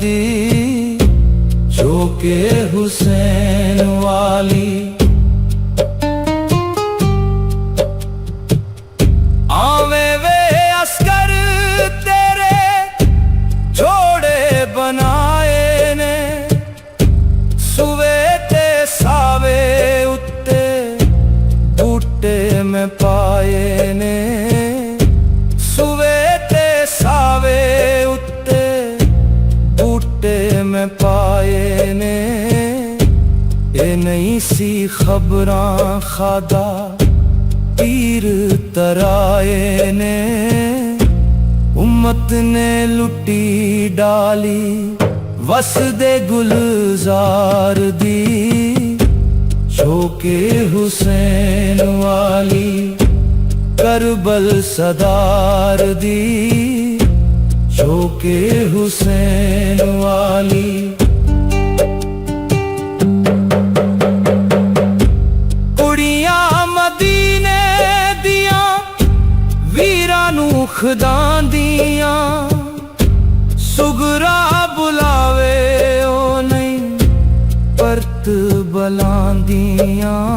दी शौके हुसैन वाली। आवे वे अस्कर तेरे जोड़े बनाए ने, सुवे ते सावे उत्ते बूटे में पाए ने, सुवे ते सावे उत्ते बूटे में पाए ने। ये नहीं सी खबरां खादा पीर तराए ने, उम्मत ने लुटी डाली वसदे गुलजार दी शौके हुसैन वाली। करबल सदार दी शौके हुसैन वाली। कुड़ियां मदीने दियां वीरां नू खुदां दियां, सुगरा बुलावे ओ नहीं परत बलां दियां।